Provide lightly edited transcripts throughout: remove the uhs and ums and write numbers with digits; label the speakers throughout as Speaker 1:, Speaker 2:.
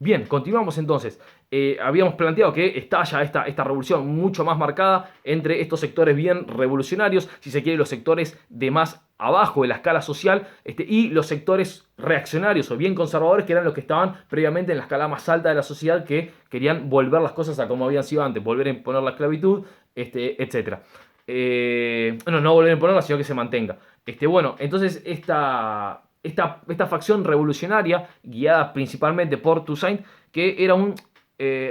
Speaker 1: Bien, continuamos entonces. Habíamos planteado que estalla esta revolución mucho más marcada entre estos sectores bien revolucionarios, si se quiere, los sectores de más abajo de la escala social, y los sectores reaccionarios o bien conservadores, que eran los que estaban previamente en la escala más alta de la sociedad, que querían volver las cosas a como habían sido antes, volver a imponer la esclavitud, etcétera. No, no volver a imponerla, sino que se mantenga. Bueno, entonces esta facción revolucionaria, guiada principalmente por Toussaint, que era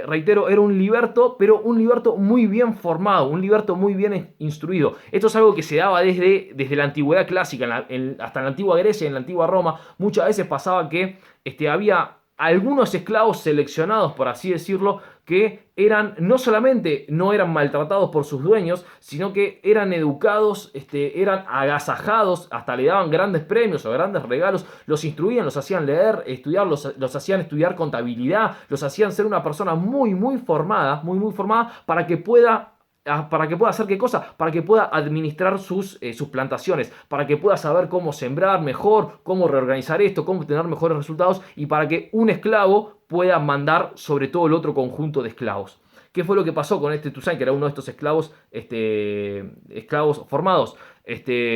Speaker 1: reitero, era un liberto, pero un liberto muy bien formado, un liberto muy bien instruido. Esto es algo que se daba desde la antigüedad clásica, hasta en la antigua Grecia y en la antigua Roma. Muchas veces pasaba que había algunos esclavos seleccionados, por así decirlo, que no solamente no eran maltratados por sus dueños, sino que eran educados, eran agasajados, hasta le daban grandes premios o grandes regalos, los instruían, los hacían leer, estudiar, los hacían estudiar contabilidad, los hacían ser una persona muy formada para que pueda hacer qué cosa, para que pueda administrar sus plantaciones, para que pueda saber cómo sembrar mejor, cómo reorganizar esto, cómo tener mejores resultados y para que un esclavo pueda mandar sobre todo el otro conjunto de esclavos. ¿Qué fue lo que pasó con este Toussaint, que era uno de estos esclavos formados?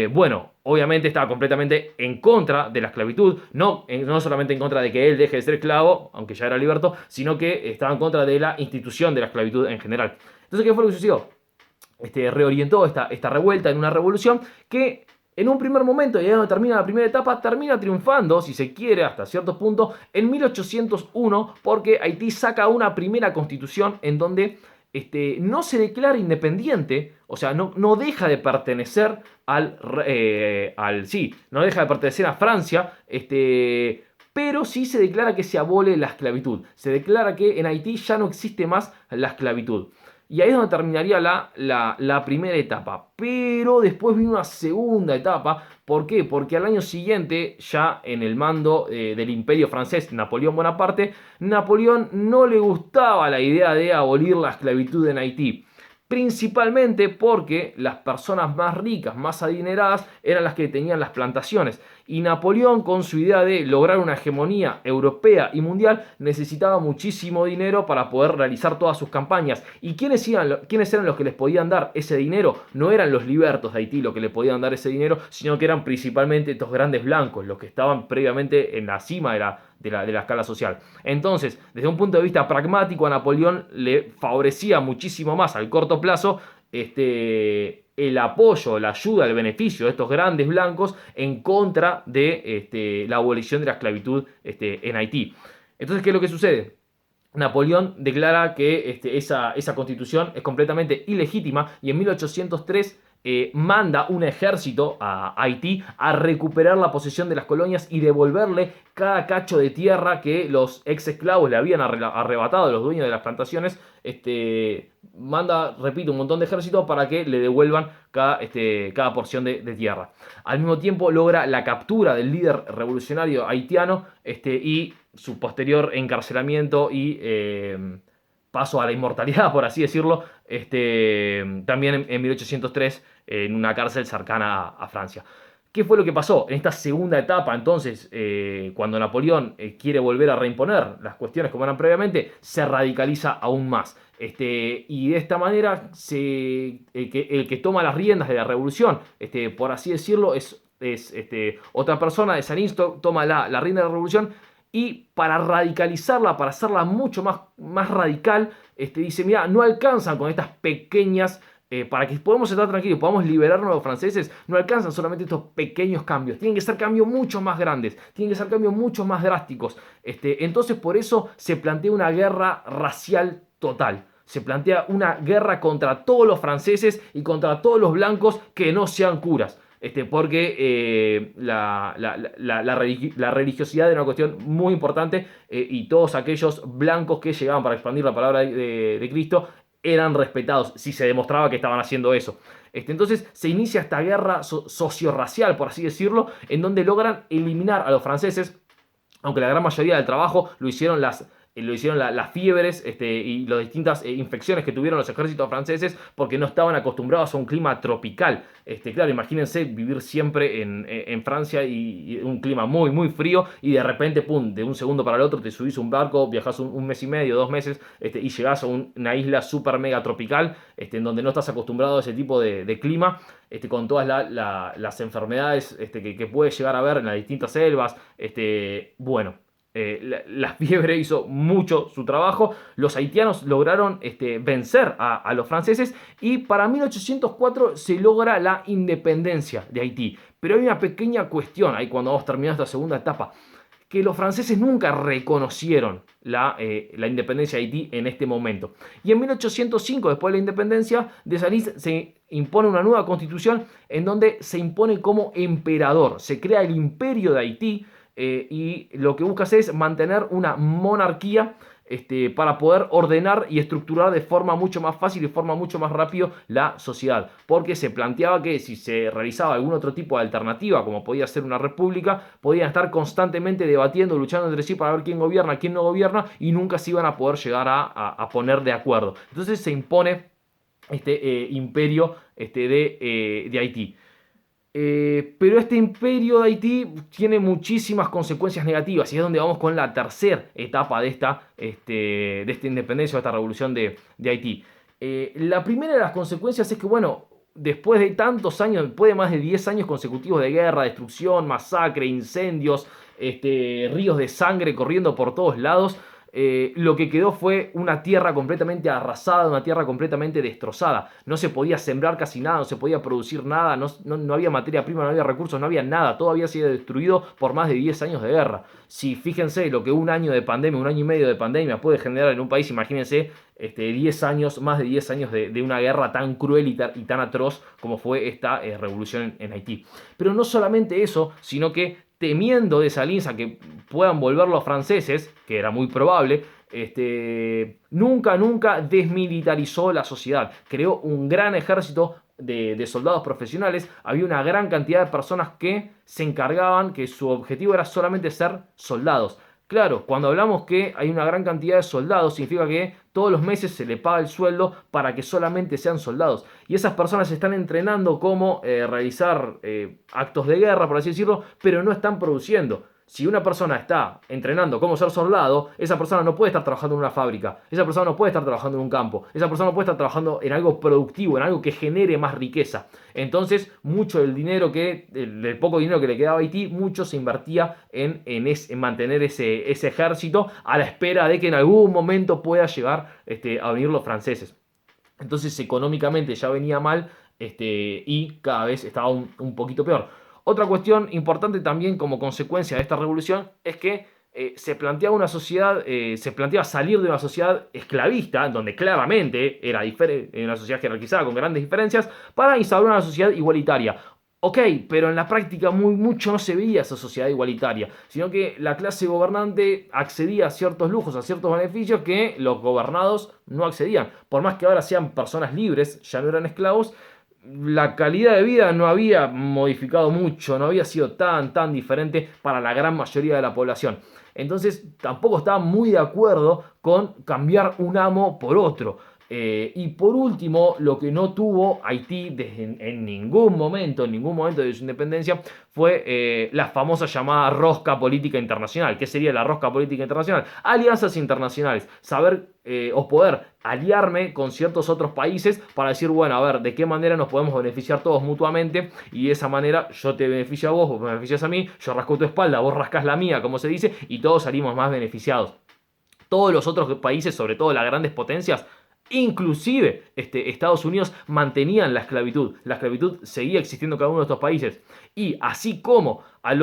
Speaker 1: Bueno, obviamente estaba completamente en contra de la esclavitud, no solamente en contra de que él deje de ser esclavo, aunque ya era liberto, sino que estaba en contra de la institución de la esclavitud en general. Entonces, ¿qué fue lo que sucedió? Reorientó esta revuelta en una revolución que en un primer momento, y ahí donde termina la primera etapa, termina triunfando, si se quiere, hasta cierto punto, en 1801, porque Haití saca una primera constitución en donde no se declara independiente, o sea, no deja de pertenecer sí, no deja de pertenecer a Francia, pero sí se declara que se abole la esclavitud. Se declara que en Haití ya no existe más la esclavitud. Y ahí es donde terminaría la primera etapa. Pero después vino una segunda etapa. ¿Por qué? Porque al año siguiente, ya en el mando del Imperio francés, Napoleón Bonaparte, Napoleón no le gustaba la idea de abolir la esclavitud en Haití. Principalmente porque las personas más ricas, más adineradas, eran las que tenían las plantaciones. Y Napoleón, con su idea de lograr una hegemonía europea y mundial, necesitaba muchísimo dinero para poder realizar todas sus campañas. ¿Y quiénes eran los que les podían dar ese dinero? No eran los libertos de Haití los que le podían dar ese dinero, sino que eran principalmente estos grandes blancos, los que estaban previamente en la cima de la escala social. Entonces, desde un punto de vista pragmático, a Napoleón le favorecía muchísimo más al corto plazo el apoyo, la ayuda, el beneficio de estos grandes blancos en contra de la abolición de la esclavitud en Haití. Entonces, ¿qué es lo que sucede? Napoleón declara que esa constitución es completamente ilegítima y en 1803 manda un ejército a Haití a recuperar la posesión de las colonias y devolverle cada cacho de tierra que los ex esclavos le habían arrebatado a los dueños de las plantaciones. Manda, repito, un montón de ejércitos para que le devuelvan cada porción de tierra. Al mismo tiempo logra la captura del líder revolucionario haitiano y su posterior encarcelamiento y paso a la inmortalidad, por así decirlo, también en 1803 en una cárcel cercana a Francia. ¿Qué fue lo que pasó? En esta segunda etapa, entonces, cuando Napoleón quiere volver a reimponer las cuestiones como eran previamente, se radicaliza aún más. Y de esta manera, el que toma las riendas de la revolución, por así decirlo, es otra persona de Saint toma la rienda de la revolución y para radicalizarla, para hacerla mucho más radical, dice, mira, no alcanzan con estas pequeñas para que podamos estar tranquilos, podamos liberarnos de los franceses, no alcanzan solamente estos pequeños cambios, tienen que ser cambios mucho más grandes, tienen que ser cambios mucho más drásticos. Entonces por eso se plantea una guerra racial total. Se plantea una guerra contra todos los franceses y contra todos los blancos que no sean curas. Porque la religiosidad era una cuestión muy importante y todos aquellos blancos que llegaban para expandir la palabra de Cristo eran respetados si se demostraba que estaban haciendo eso. Entonces se inicia esta guerra socio-racial, por así decirlo, en donde logran eliminar a los franceses, aunque la gran mayoría del trabajo lo hicieron lo hicieron las fiebres y las distintas infecciones que tuvieron los ejércitos franceses porque no estaban acostumbrados a un clima tropical. Claro, imagínense vivir siempre en Francia y un clima muy, muy frío y de repente, pum, de un segundo para el otro te subís a un barco, viajás un mes y medio, 2 meses y llegás a una isla súper mega tropical en donde no estás acostumbrado a ese tipo de clima. Con todas las enfermedades que puedes llegar a ver en las distintas selvas. Bueno, la fiebre hizo mucho su trabajo. Los haitianos lograron vencer a los franceses y para 1804 se logra la independencia de Haití. Pero hay una pequeña cuestión ahí cuando vamos terminando esta segunda etapa, que los franceses nunca reconocieron la independencia de Haití en este momento. Y en 1805, después de la independencia, Dessalines se impone una nueva constitución en donde se impone como emperador. Se crea el imperio de Haití y lo que busca hacer es mantener una monarquía para poder ordenar y estructurar de forma mucho más fácil y de forma mucho más rápido la sociedad. Porque se planteaba que si se realizaba algún otro tipo de alternativa, como podía ser una república, podían estar constantemente debatiendo, luchando entre sí para ver quién gobierna, quién no gobierna, y nunca se iban a poder llegar a poner de acuerdo. Entonces se impone este imperio de Haití. Pero este imperio de Haití tiene muchísimas consecuencias negativas y es donde vamos con la tercera etapa de esta independencia o esta revolución de Haití. La primera de las consecuencias es que, bueno, después de tantos años, después de más de 10 años consecutivos de guerra, destrucción, masacre, incendios, ríos de sangre corriendo por todos lados, lo que quedó fue una tierra completamente arrasada, una tierra completamente destrozada. No se podía sembrar casi nada, no se podía producir nada, no había materia prima, no había recursos, no había nada. Todo había sido destruido por más de 10 años de guerra. Si fíjense lo que un año de pandemia, un año y medio de pandemia puede generar en un país, imagínense 10 años, más de 10 años de una guerra tan cruel y tan atroz como fue esta revolución en Haití. Pero no solamente eso, sino que temiendo Dessalines a que puedan volver los franceses, que era muy probable, nunca desmilitarizó la sociedad. Creó un gran ejército de soldados profesionales. Había una gran cantidad de personas que se encargaban, que su objetivo era solamente ser soldados. Claro, cuando hablamos que hay una gran cantidad de soldados, significa que todos los meses se le paga el sueldo para que solamente sean soldados. Y esas personas se están entrenando cómo realizar actos de guerra, por así decirlo, pero no están produciendo. Si una persona está entrenando cómo ser soldado, esa persona no puede estar trabajando en una fábrica, esa persona no puede estar trabajando en un campo, esa persona no puede estar trabajando en algo productivo, en algo que genere más riqueza. Entonces, mucho del dinero del poco dinero que le quedaba a Haití, mucho se invertía en mantener ese ejército a la espera de que en algún momento pueda llegar a venir los franceses. Entonces, económicamente ya venía mal y cada vez estaba un poquito peor. Otra cuestión importante también como consecuencia de esta revolución es que se planteaba se planteaba salir de una sociedad esclavista, donde claramente era una sociedad jerarquizada con grandes diferencias, para instaurar una sociedad igualitaria. Ok, pero en la práctica mucho no se veía esa sociedad igualitaria, sino que la clase gobernante accedía a ciertos lujos, a ciertos beneficios que los gobernados no accedían. Por más que ahora sean personas libres, ya no eran esclavos, la calidad de vida no había modificado mucho, no había sido tan diferente para la gran mayoría de la población. Entonces tampoco estaba muy de acuerdo con cambiar un amo por otro. Y por último, lo que no tuvo Haití en ningún momento de su independencia fue la famosa llamada rosca política internacional. ¿Qué sería la rosca política internacional? Alianzas internacionales, saber o poder aliarme con ciertos otros países para decir, bueno, a ver, de qué manera nos podemos beneficiar todos mutuamente y de esa manera yo te beneficio a vos, vos me beneficias a mí, yo rasco tu espalda, vos rascas la mía, como se dice, y todos salimos más beneficiados. Todos los otros países, sobre todo las grandes potencias, inclusive Estados Unidos, mantenían la esclavitud. La esclavitud seguía existiendo en cada uno de estos países. Y así como al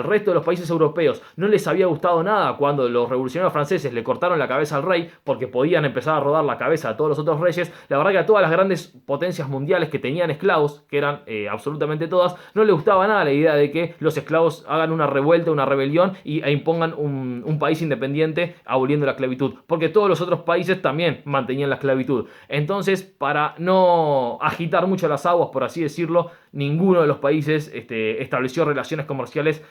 Speaker 1: resto de los países europeos no les había gustado nada cuando los revolucionarios franceses le cortaron la cabeza al rey porque podían empezar a rodar la cabeza a todos los otros reyes, la verdad que a todas las grandes potencias mundiales que tenían esclavos, que eran absolutamente todas, no les gustaba nada la idea de que los esclavos hagan una revuelta, una rebelión e impongan un país independiente aboliendo la esclavitud, porque todos los otros países también mantenían la esclavitud. Entonces, para no agitar mucho las aguas, por así decirlo, ninguno de los países estableció relaciones relaciones comerciales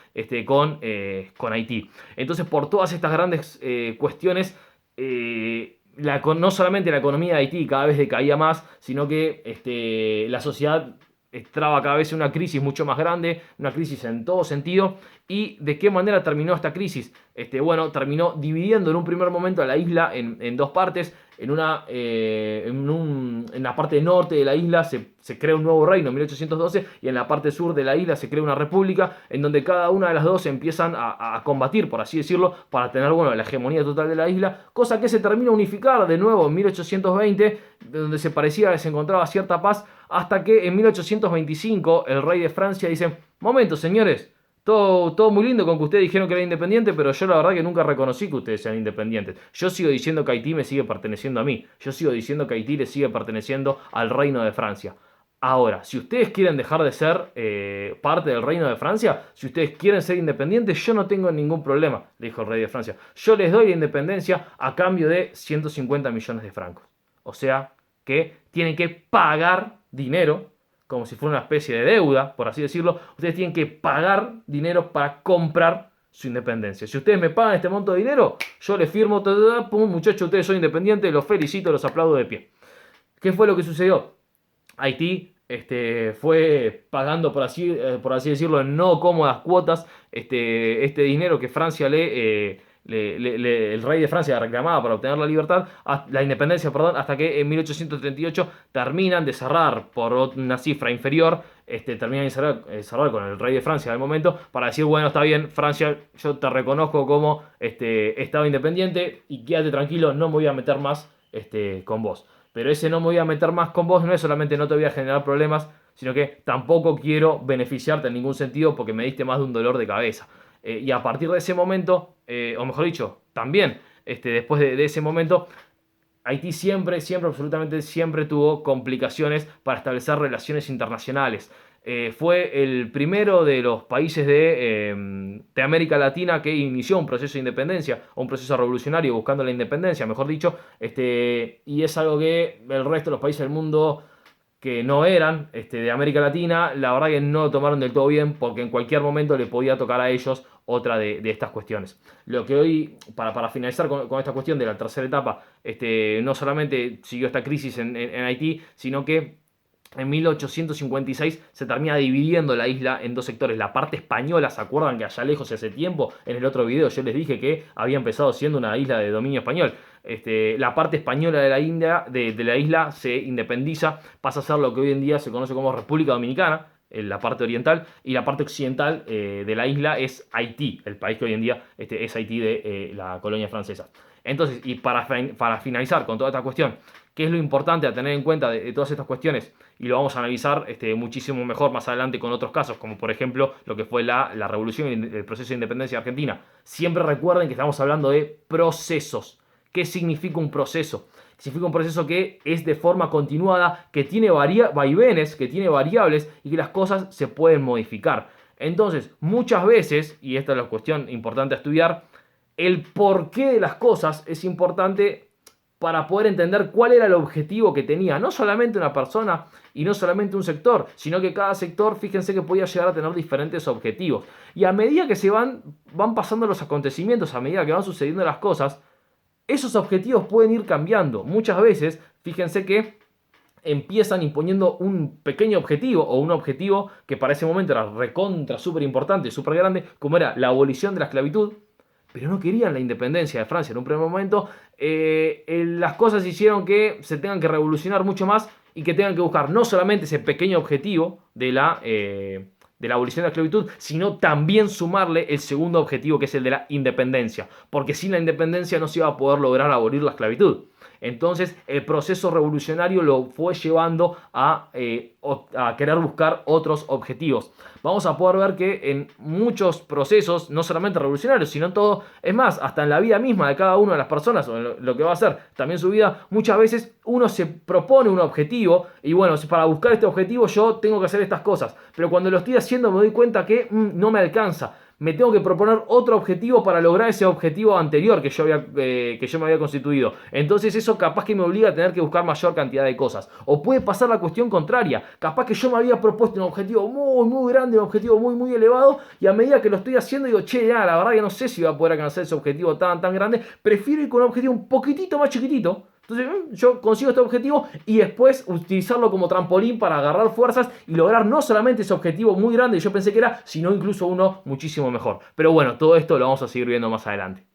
Speaker 1: con Haití. Entonces, por todas estas grandes cuestiones, no solamente la economía de Haití cada vez decaía más, sino que la sociedad entraba cada vez en una crisis mucho más grande, una crisis en todo sentido. ¿Y de qué manera terminó esta crisis? Bueno, terminó dividiendo en un primer momento a la isla en dos partes. En la parte norte de la isla se crea un nuevo reino en 1812 y en la parte sur de la isla se crea una república en donde cada una de las dos empiezan a combatir, por así decirlo, para tener la hegemonía total de la isla, cosa que se termina unificar de nuevo en 1820, donde se parecía que se encontraba cierta paz, hasta que en 1825 el rey de Francia dice: momento, señores, todo muy lindo con que ustedes dijeron que era independiente, pero yo la verdad que nunca reconocí que ustedes sean independientes. Yo sigo diciendo que Haití me sigue perteneciendo a mí. Yo sigo diciendo que Haití le sigue perteneciendo al reino de Francia. Ahora, si ustedes quieren dejar de ser parte del reino de Francia, si ustedes quieren ser independientes, yo no tengo ningún problema, le dijo el rey de Francia. Yo les doy la independencia a cambio de 150 millones de francos. O sea, que tienen que pagar dinero, como si fuera una especie de deuda, por así decirlo. Ustedes tienen que pagar dinero para comprar su independencia. Si ustedes me pagan este monto de dinero, yo les firmo, pum, muchachos, ustedes son independientes, los felicito, los aplaudo de pie. ¿Qué fue lo que sucedió? Haití fue pagando, por así decirlo, en no cómodas cuotas este dinero que Francia el rey de Francia reclamaba para obtener la independencia, perdón, hasta que en 1838 terminan de cerrar por una cifra inferior, terminan de cerrar con el rey de Francia del momento para decir: bueno, está bien, Francia, yo te reconozco como Estado independiente y quédate tranquilo, no me voy a meter más con vos. Pero ese no me voy a meter más con vos no es solamente no te voy a generar problemas, sino que tampoco quiero beneficiarte en ningún sentido porque me diste más de un dolor de cabeza. Y a partir de ese momento, o mejor dicho, también después de ese momento, Haití siempre, absolutamente siempre tuvo complicaciones para establecer relaciones internacionales. Fue el primero de los países de América Latina que inició un proceso de independencia, o un proceso revolucionario buscando la independencia, mejor dicho, y es algo que el resto de los países del mundo que no eran de América Latina, la verdad que no lo tomaron del todo bien, porque en cualquier momento le podía tocar a ellos otra de estas cuestiones. Lo que hoy, para finalizar con esta cuestión de la tercera etapa, no solamente siguió esta crisis en Haití, sino que en 1856 se termina dividiendo la isla en dos sectores. La parte española, ¿se acuerdan que allá lejos hace tiempo, en el otro video yo les dije que había empezado siendo una isla de dominio español? La parte española de la isla se independiza, pasa a ser lo que hoy en día se conoce como República Dominicana, en la parte oriental, y la parte occidental de la isla es Haití, el país que hoy en día es Haití de la colonia francesa. Entonces, y para finalizar con toda esta cuestión, ¿qué es lo importante a tener en cuenta de todas estas cuestiones? Y lo vamos a analizar muchísimo mejor más adelante con otros casos, como por ejemplo lo que fue la revolución y el proceso de independencia de Argentina. Siempre recuerden que estamos hablando de procesos. ¿Qué significa un proceso? Significa un proceso que es de forma continuada, que tiene vaivenes, que tiene variables y que las cosas se pueden modificar. Entonces, muchas veces, y esta es la cuestión importante a estudiar, el porqué de las cosas es importante para poder entender cuál era el objetivo que tenía, no solamente una persona y no solamente un sector, sino que cada sector, fíjense que podía llegar a tener diferentes objetivos. Y a medida que se van pasando los acontecimientos, a medida que van sucediendo las cosas, esos objetivos pueden ir cambiando. Muchas veces, fíjense que empiezan imponiendo un pequeño objetivo o un objetivo que para ese momento era recontra, súper importante, súper grande, como era la abolición de la esclavitud, pero no querían la independencia de Francia en un primer momento. Las cosas hicieron que se tengan que revolucionar mucho más y que tengan que buscar no solamente ese pequeño objetivo de la abolición de la esclavitud, sino también sumarle el segundo objetivo, que es el de la independencia, porque sin la independencia no se iba a poder lograr abolir la esclavitud. Entonces el proceso revolucionario lo fue llevando a querer buscar otros objetivos. Vamos a poder ver que en muchos procesos, no solamente revolucionarios, sino en todo, es más, hasta en la vida misma de cada una de las personas, o en lo que va a ser también su vida, muchas veces uno se propone un objetivo y bueno, para buscar este objetivo yo tengo que hacer estas cosas, pero cuando lo estoy haciendo me doy cuenta que no me alcanza. me tengo que proponer otro objetivo para lograr ese objetivo anterior que yo me había constituido. Entonces eso capaz que me obliga a tener que buscar mayor cantidad de cosas. O puede pasar la cuestión contraria. Capaz que yo me había propuesto un objetivo muy grande, un objetivo muy elevado, y a medida que lo estoy haciendo digo, che, ya, la verdad que no sé si voy a poder alcanzar ese objetivo tan grande. Prefiero ir con un objetivo un poquitito más chiquitito. Entonces yo consigo este objetivo y después utilizarlo como trampolín para agarrar fuerzas y lograr no solamente ese objetivo muy grande que yo pensé que era, sino incluso uno muchísimo mejor. Pero bueno, todo esto lo vamos a seguir viendo más adelante.